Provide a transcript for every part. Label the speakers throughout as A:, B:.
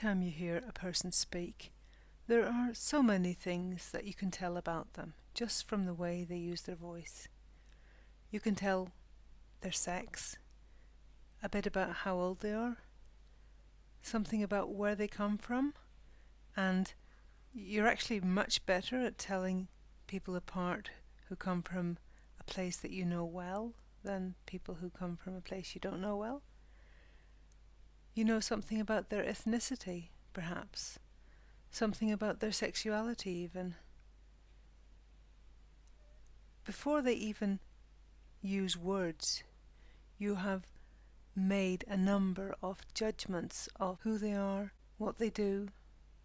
A: time you hear a person speak, there are so many things that you can tell about them just from the way they use their voice. You can tell their sex, a bit about how old they are, something about where they come from, and you're actually much better at telling people apart who come from a place that you know well than people who come from a place you don't know well. You know something about their ethnicity, perhaps, something about their sexuality even. Before they even use words, you have made a number of judgments of who they are, what they do,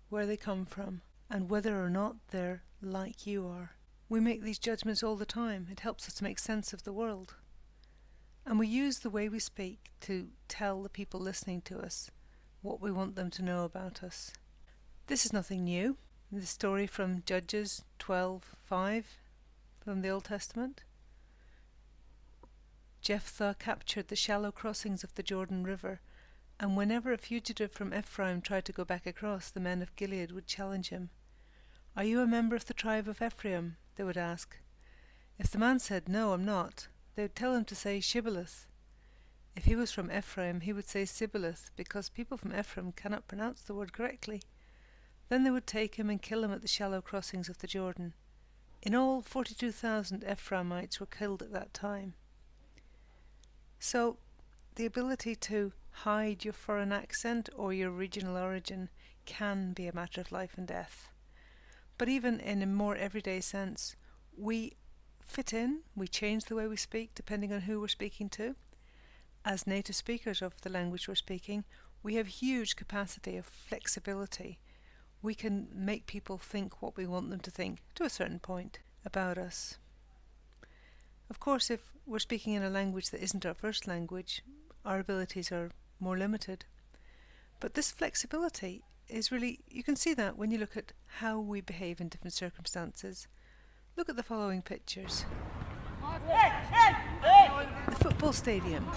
A: where they come from, and whether or not they're like you are. We make these judgments all the time. It helps us to make sense of the world. And we use the way we speak to tell the people listening to us what we want them to know about us. This is nothing new. The story from Judges 12:5 from the Old Testament. Jephthah captured the shallow crossings of the Jordan River, and whenever a fugitive from Ephraim tried to go back across, the men of Gilead would challenge him. "Are you a member of the tribe of Ephraim?" they would ask. If the man said, "No, I'm not," they would tell him to say Shibboleth. If he was from Ephraim, he would say Sibboleth, because people from Ephraim cannot pronounce the word correctly. Then they would take him and kill him at the shallow crossings of the Jordan. In all, 42,000 Ephraimites were killed at that time. So, the ability to hide your foreign accent or your regional origin can be a matter of life and death. But even in a more everyday sense, we fit in, we change the way we speak depending on who we're speaking to. As native speakers of the language we're speaking, we have huge capacity of flexibility. We can make people think what we want them to think, to a certain point, about us. Of course, if we're speaking in a language that isn't our first language, our abilities are more limited. But this flexibility is really, you can see that when you look at how we behave in different circumstances. Look at the following pictures. The football stadium.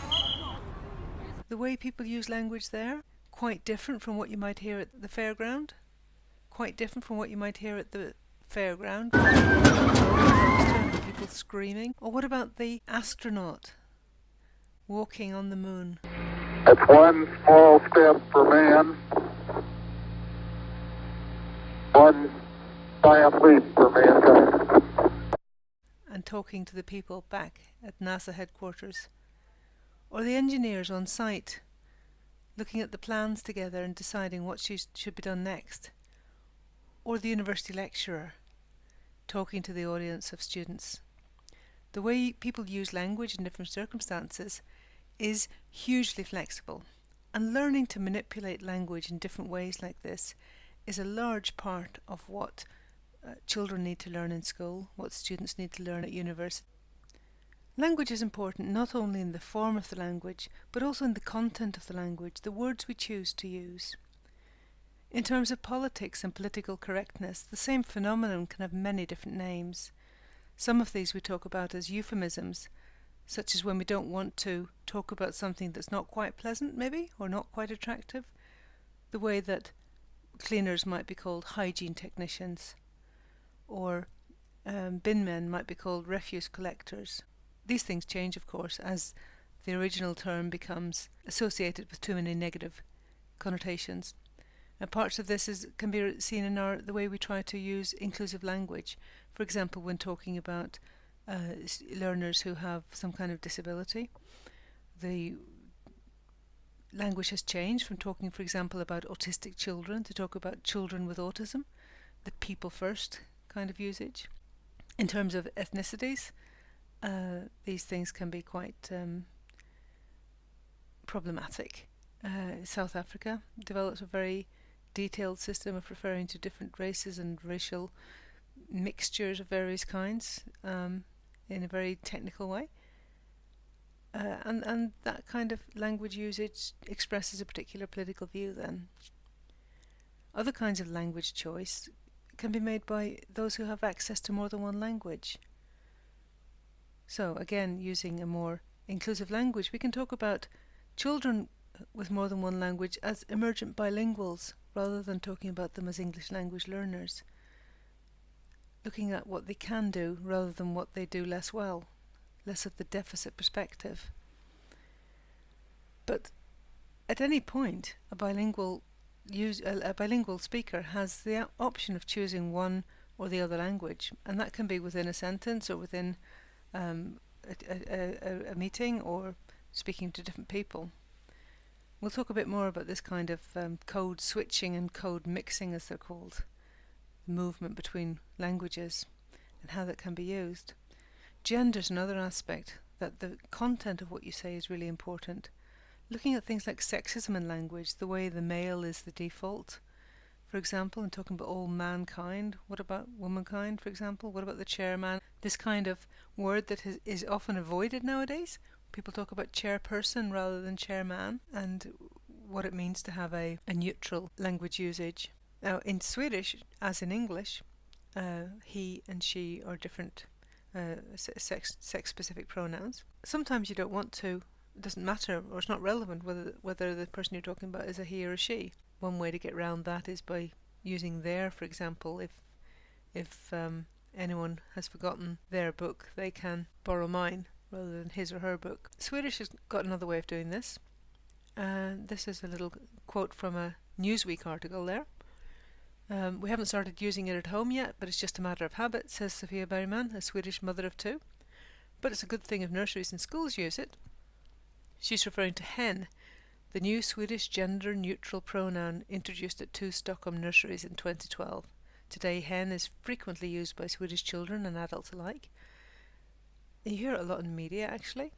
A: The way people use language there, quite different from what you might hear at the fairground. Quite different from what you might hear at the fairground. People screaming. Or what about the astronaut walking on the moon?
B: It's one small step for man, one giant leap for mankind.
A: And talking to the people back at NASA headquarters. Or the engineers on site, looking at the plans together and deciding what should be done next. Or the university lecturer, talking to the audience of students. The way people use language in different circumstances is hugely flexible, and learning to manipulate language in different ways like this is a large part of what children need to learn in school, what students need to learn at university. Language is important not only in the form of the language, but also in the content of the language, the words we choose to use. In terms of politics and political correctness, the same phenomenon can have many different names. Some of these we talk about as euphemisms, such as when we don't want to talk about something that's not quite pleasant, maybe, or not quite attractive. The way that cleaners might be called hygiene technicians, or bin men might be called refuse collectors. These things change, of course, as the original term becomes associated with too many negative connotations. And parts of this can be seen in the way we try to use inclusive language. For example, when talking about learners who have some kind of disability, the language has changed from talking, for example, about autistic children to talk about children with autism, the people first kind of usage. In terms of ethnicities, these things can be quite problematic. South Africa developed a very detailed system of referring to different races and racial mixtures of various kinds in a very technical way. And that kind of language usage expresses a particular political view then. Other kinds of language choice can be made by those who have access to more than one language. So again, using a more inclusive language, we can talk about children with more than one language as emergent bilinguals, rather than talking about them as English language learners. Looking at what they can do rather than what they do less well, less of the deficit perspective. But at any point, a bilingual speaker has the option of choosing one or the other language, and that can be within a sentence or within a meeting or speaking to different people. We'll talk a bit more about this kind of code switching and code mixing, as they're called, the movement between languages and how that can be used. Gender is another aspect, that the content of what you say is really important. Looking at things like sexism in language, the way the male is the default, for example, and talking about all mankind. What about womankind, for example? What about the chairman? This kind of word that is often avoided nowadays. People talk about chairperson rather than chairman, and what it means to have a neutral language usage. Now, in Swedish, as in English, he and she are different sex-specific pronouns. Sometimes you don't want to. It doesn't matter, or it's not relevant whether the person you're talking about is a he or a she. One way to get around that is by using their, for example. If anyone has forgotten their book, they can borrow mine rather than his or her book. Swedish has got another way of doing this. This is a little quote from a Newsweek article there. We haven't started using it at home yet, but it's just a matter of habit, says Sofia Bergman, a Swedish mother of two. But it's a good thing if nurseries and schools use it. She's referring to hen, the new Swedish gender-neutral pronoun introduced at 2 Stockholm nurseries in 2012. Today, hen is frequently used by Swedish children and adults alike. You hear it a lot in media, actually.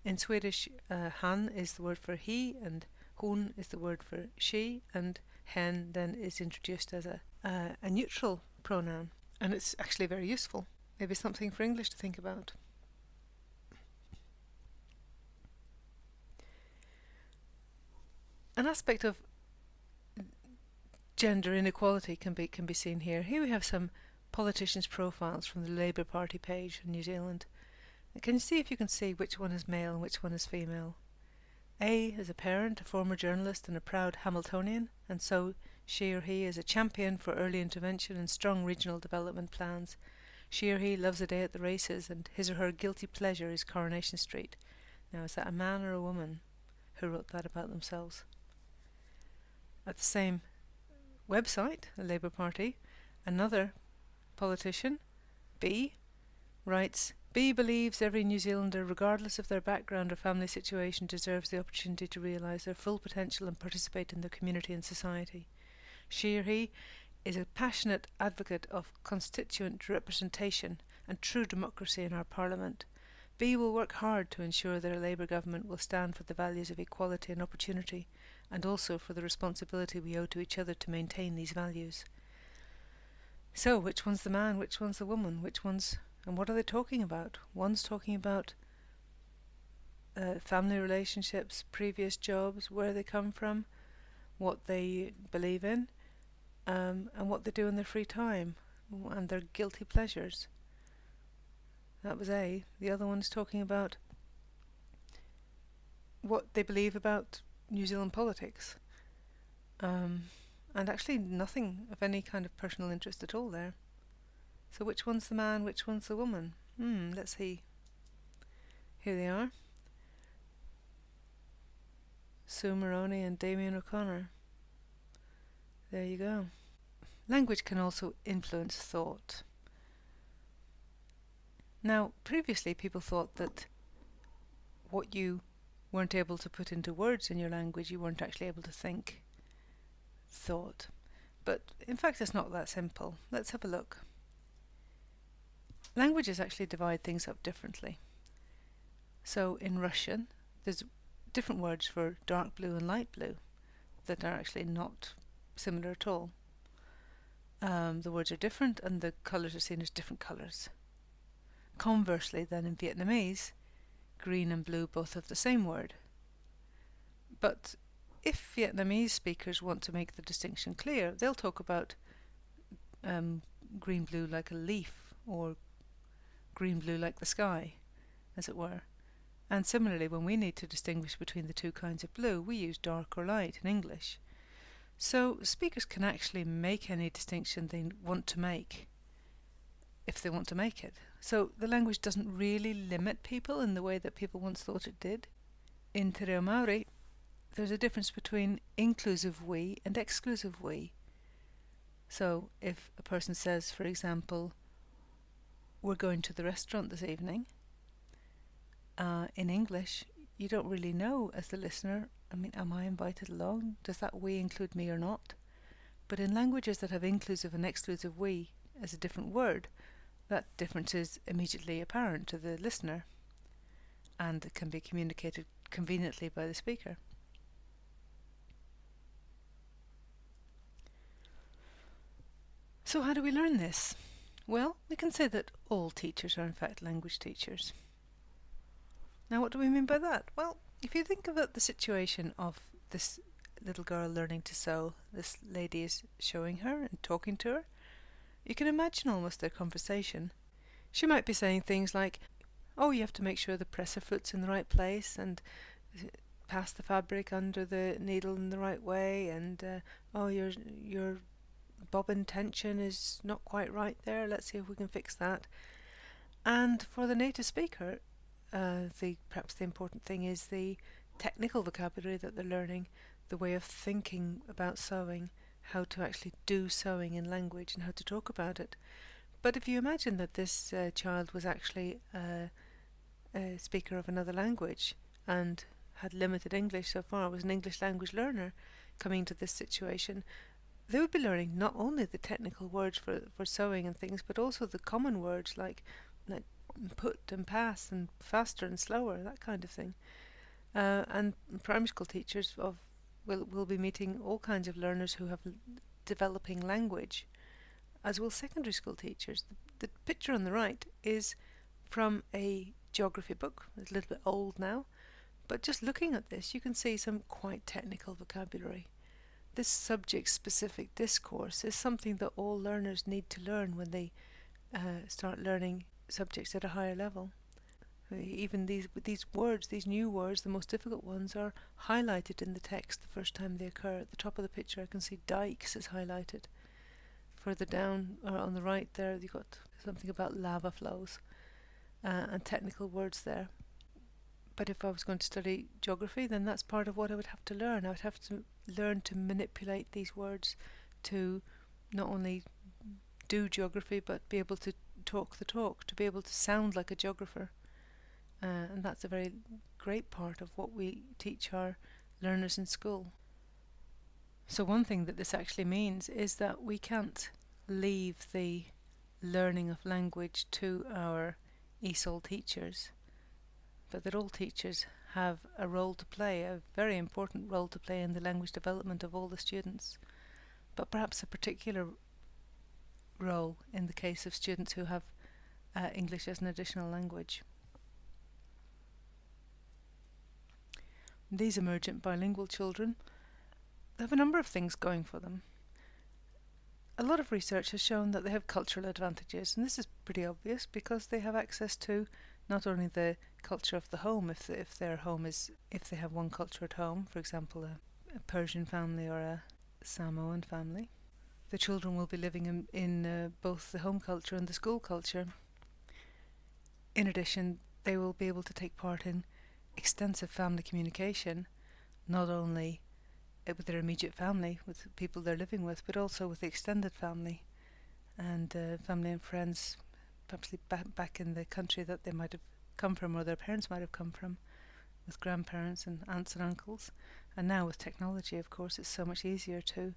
A: In Swedish, han is the word for he, and hon is the word for she, and hen then is introduced as a neutral pronoun. And it's actually very useful. Maybe something for English to think about. An aspect of gender inequality can be seen here. Here we have some politicians' profiles from the Labour Party page in New Zealand. Can you see if you can see which one is male and which one is female? A is a parent, a former journalist and a proud Hamiltonian, and so she or he is a champion for early intervention and strong regional development plans. She or he loves a day at the races, and his or her guilty pleasure is Coronation Street. Now, is that a man or a woman who wrote that about themselves? At the same website, the Labour Party, another politician, B, writes, B believes every New Zealander, regardless of their background or family situation, deserves the opportunity to realise their full potential and participate in their community and society. She or he is a passionate advocate of constituent representation and true democracy in our Parliament. B will work hard to ensure that a Labour government will stand for the values of equality and opportunity, and also for the responsibility we owe to each other to maintain these values. So, which one's the man, which one's the woman, and what are they talking about? One's talking about family relationships, previous jobs, where they come from, what they believe in, and what they do in their free time, and their guilty pleasures. That was A. The other one's talking about what they believe about New Zealand politics. And actually nothing of any kind of personal interest at all there. So which one's the man, which one's the woman? Let's see. Here they are. Sue Moroney and Damien O'Connor. There you go. Language can also influence thought. Now, previously people thought that what you weren't able to put into words in your language, you weren't actually able to think thought. But in fact, it's not that simple. Let's have a look. Languages actually divide things up differently. So in Russian, there's different words for dark blue and light blue that are actually not similar at all. The words are different and the colours are seen as different colours. Conversely, then in Vietnamese, green and blue both have the same word. But if Vietnamese speakers want to make the distinction clear, they'll talk about green-blue like a leaf, or green-blue like the sky, as it were. And similarly, when we need to distinguish between the two kinds of blue, we use dark or light in English. So speakers can actually make any distinction they want to make, if they want to make it. So the language doesn't really limit people in the way that people once thought it did. In Te Reo Māori, there's a difference between inclusive we and exclusive we. So if a person says, for example, we're going to the restaurant this evening, in English, you don't really know as the listener, am I invited along? Does that we include me or not? But in languages that have inclusive and exclusive we as a different word, that difference is immediately apparent to the listener, and it can be communicated conveniently by the speaker. So how do we learn this? Well, we can say that all teachers are in fact language teachers. Now, what do we mean by that? Well, if you think about the situation of this little girl learning to sew, this lady is showing her and talking to her, you can imagine almost their conversation. She might be saying things like, oh, you have to make sure the presser foot's in the right place, and pass the fabric under the needle in the right way, and oh, your bobbin tension is not quite right there, let's see if we can fix that. And for the native speaker, perhaps the important thing is the technical vocabulary that they're learning, the way of thinking about sewing, how to actually do sewing in language and how to talk about it. But if you imagine that this child was actually a speaker of another language and had limited English so far, was an English language learner coming to this situation, they would be learning not only the technical words for sewing and things, but also the common words like put and pass and faster and slower, that kind of thing. And primary school teachers will be meeting all kinds of learners who have developing language, as will secondary school teachers. The picture on the right is from a geography book. It's a little bit old now, but just looking at this, you can see some quite technical vocabulary. This subject-specific discourse is something that all learners need to learn when they start learning subjects at a higher level. Even these words, these new words, the most difficult ones, are highlighted in the text the first time they occur. At the top of the picture I can see dikes is highlighted. Further down on the right there you've got something about lava flows and technical words there. But if I was going to study geography, then that's part of what I would have to learn. I would have to learn to manipulate these words to not only do geography but be able to talk the talk, to be able to sound like a geographer. And that's a very great part of what we teach our learners in school. So one thing that this actually means is that we can't leave the learning of language to our ESOL teachers, but that all teachers have a role to play, a very important role to play in the language development of all the students, but perhaps a particular role in the case of students who have English as an additional language. These emergent bilingual children have a number of things going for them. A lot of research has shown that they have cultural advantages, and this is pretty obvious because they have access to not only the culture of the home, if they have one culture at home, for example a Persian family or a Samoan family. The children will be living in both the home culture and the school culture. In addition, they will be able to take part in extensive family communication, not only with their immediate family, with people they're living with, but also with the extended family and family and friends, perhaps back in the country that they might have come from or their parents might have come from, with grandparents and aunts and uncles. And now with technology, of course, it's so much easier to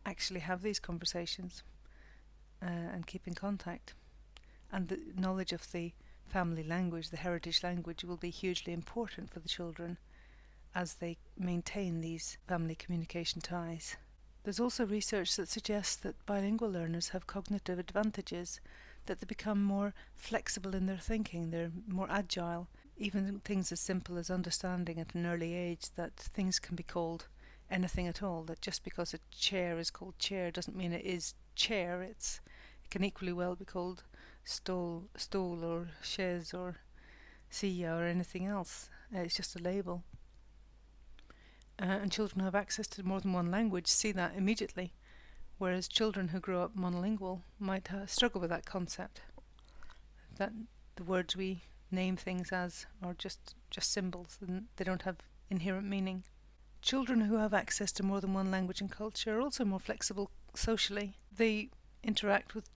A: actually have these conversations and keep in contact. And the knowledge of the family language, the heritage language, will be hugely important for the children as they maintain these family communication ties. There's also research that suggests that bilingual learners have cognitive advantages, that they become more flexible in their thinking, they're more agile. Even things as simple as understanding at an early age that things can be called anything at all, that just because a chair is called chair doesn't mean it is chair, it can equally well be called stole or chaise or silla or anything else. It's just a label. and children who have access to more than one language see that immediately, whereas children who grow up monolingual might struggle with that concept, that the words we name things as are just symbols and they don't have inherent meaning. Children who have access to more than one language and culture are also more flexible socially. They interact with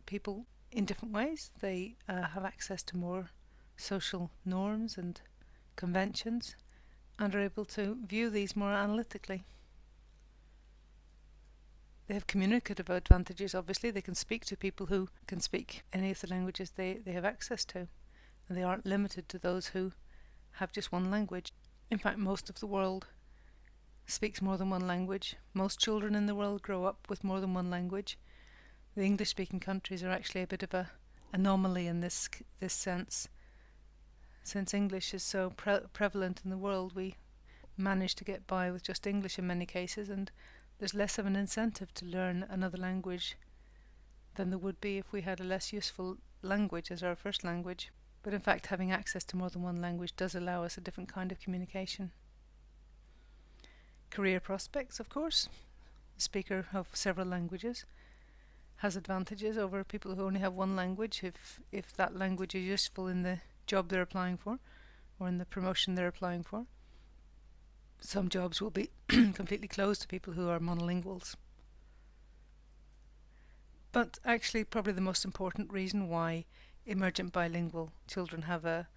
A: people in different ways. They have access to more social norms and conventions and are able to view these more analytically. They have communicative advantages, obviously. They can speak to people who can speak any of the languages they have access to, and they aren't limited to those who have just one language. In fact, most of the world speaks more than one language. Most children in the world grow up with more than one language. The English-speaking countries are actually a bit of an anomaly in this sense. Since English is so prevalent in the world, we manage to get by with just English in many cases, and there's less of an incentive to learn another language than there would be if we had a less useful language as our first language. But in fact, having access to more than one language does allow us a different kind of communication. Career prospects, of course. A speaker of several languages has advantages over people who only have one language if that language is useful in the job they're applying for or in the promotion they're applying for. Some jobs will be completely closed to people who are monolinguals. But actually, probably the most important reason why emergent bilingual children have a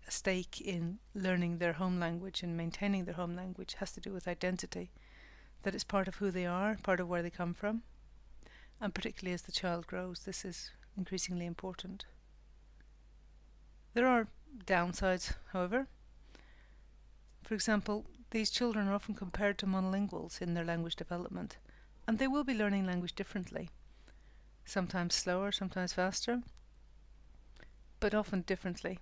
A: stake in learning their home language and maintaining their home language has to do with identity, that it's part of who they are, part of where they come from, and particularly as the child grows, this is increasingly important. There are downsides, however. For example, these children are often compared to monolinguals in their language development, and they will be learning language differently, sometimes slower, sometimes faster, but often differently.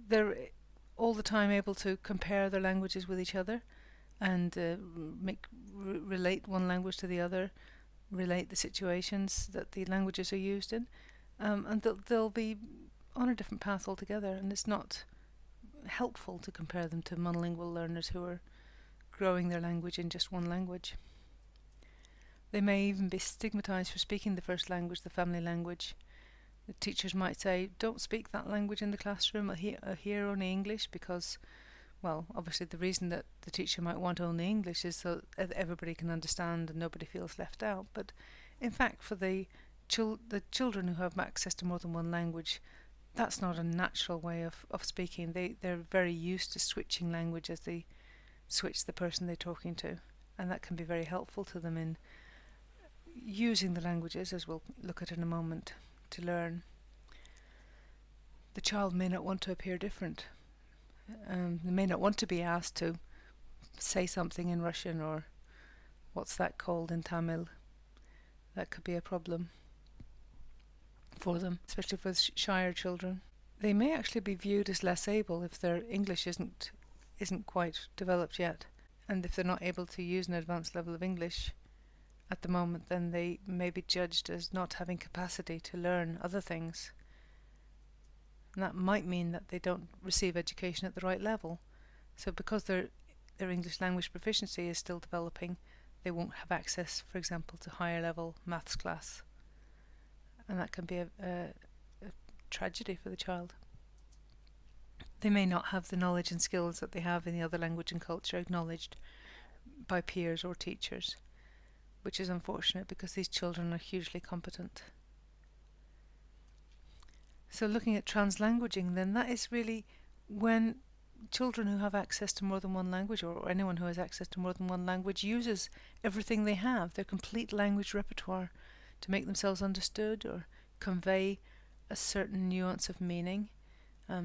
A: They're all the time able to compare their languages with each other and relate one language to the other, relate the situations that the languages are used in, and they'll be on a different path altogether, and it's not helpful to compare them to monolingual learners who are growing their language in just one language. They may even be stigmatized for speaking the first language, the family language. The teachers might say, don't speak that language in the classroom, hear only English, because, well, obviously the reason that the teacher might want only English is so that everybody can understand and nobody feels left out. But in fact, for the children who have access to more than one language, that's not a natural way of speaking. They're very used to switching language as they switch the person they're talking to, and that can be very helpful to them in using the languages, as we'll look at in a moment, to learn. The child may not want to appear different. They may not want to be asked to say something in Russian or what's that called in Tamil. That could be a problem for them, especially for shyer children. They may actually be viewed as less able if their English isn't quite developed yet, and if they're not able to use an advanced level of English at the moment, then they may be judged as not having capacity to learn other things. And that might mean that they don't receive education at the right level. So because their English language proficiency is still developing, they won't have access, for example, to higher level maths class. And that can be a tragedy for the child. They may not have the knowledge and skills that they have in the other language and culture acknowledged by peers or teachers, which is unfortunate because these children are hugely competent. So looking at translanguaging, then, that is really when children who have access to more than one language, or anyone who has access to more than one language, uses everything they have, their complete language repertoire, to make themselves understood or convey a certain nuance of meaning.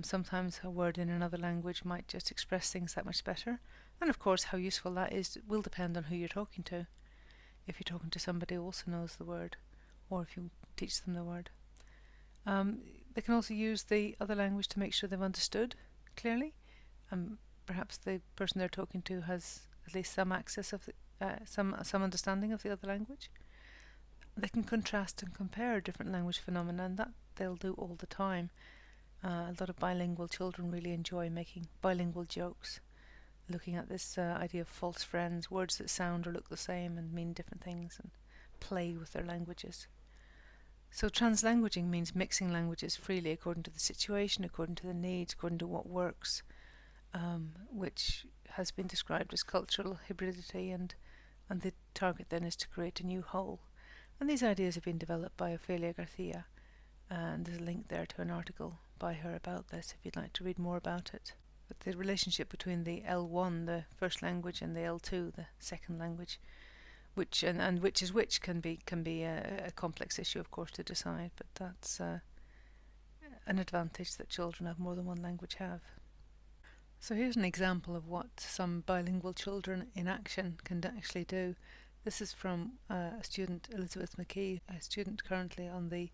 A: Sometimes a word in another language might just express things that much better. And of course, how useful that is will depend on who you're talking to. If you're talking to somebody who also knows the word, or if you teach them the word. They can also use the other language to make sure they've understood clearly. Perhaps the person they're talking to has at least some access of some understanding of the other language. They can contrast and compare different language phenomena, and that they'll do all the time. A lot of bilingual children really enjoy making bilingual jokes. looking at this idea of false friends, words that sound or look the same and mean different things, and play with their languages. So translanguaging means mixing languages freely according to the situation, according to the needs, according to what works, which has been described as cultural hybridity, and the target then is to create a new whole. And these ideas have been developed by Ofelia Garcia, and there's a link there to an article by her about this if you'd like to read more about it. But the relationship between the L1, the first language, and the L2, the second language, which is which can be a complex issue, of course, to decide, but that's an advantage that children of more than one language have. So here's an example of what some bilingual children in action can actually do. This is from a student, Elizabeth McKee, a student currently on the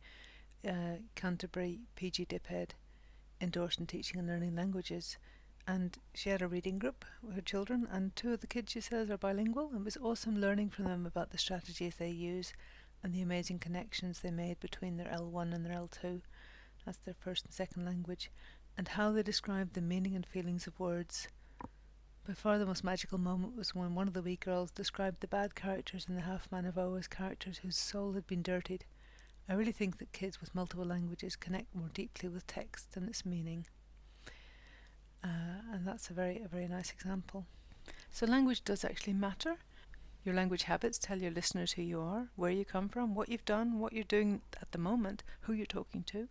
A: Canterbury PG DipEd endorsed in teaching and learning languages. And she had a reading group with her children, and 2 of the kids, she says, are bilingual, and it was awesome learning from them about the strategies they use and the amazing connections they made between their L1 and their L2, that's their first and second language, and how they described the meaning and feelings of words. By far the most magical moment was when one of the wee girls described the bad characters in the Half Man of O as characters whose soul had been dirtied. I really think that kids with multiple languages connect more deeply with text and its meaning. And that's a very nice example. So language does actually matter. Your language habits tell your listeners who you are, where you come from, what you've done, what you're doing at the moment, who you're talking to.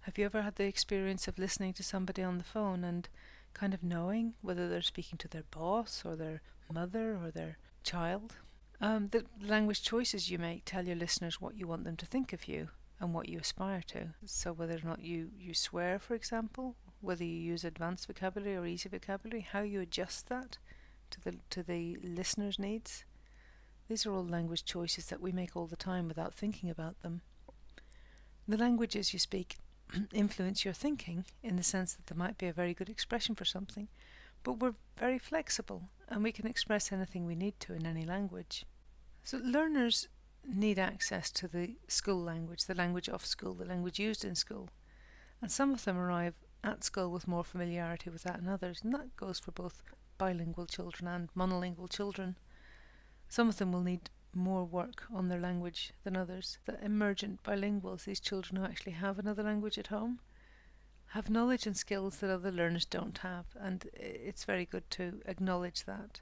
A: Have you ever had the experience of listening to somebody on the phone and kind of knowing whether they're speaking to their boss or their mother or their child? The language choices you make tell your listeners what you want them to think of you and what you aspire to. So whether or not you swear, for example, whether you use advanced vocabulary or easy vocabulary, how you adjust that to the listener's needs. These are all language choices that we make all the time without thinking about them. The languages you speak influence your thinking in the sense that there might be a very good expression for something, but we're very flexible and we can express anything we need to in any language. So learners need access to the school language, the language of school, the language used in school, and some of them arrive at school with more familiarity with that than others, and that goes for both bilingual children and monolingual children. Some of them will need more work on their language than others. The emergent bilinguals, these children who actually have another language at home, have knowledge and skills that other learners don't have, and it's very good to acknowledge that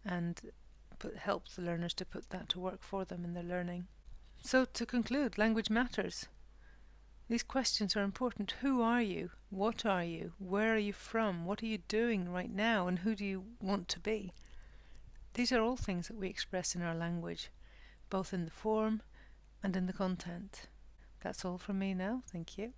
A: and help the learners to put that to work for them in their learning. So to conclude, language matters. These questions are important. Who are you? What are you? Where are you from? What are you doing right now? And who do you want to be? These are all things that we express in our language, both in the form and in the content. That's all from me now. Thank you.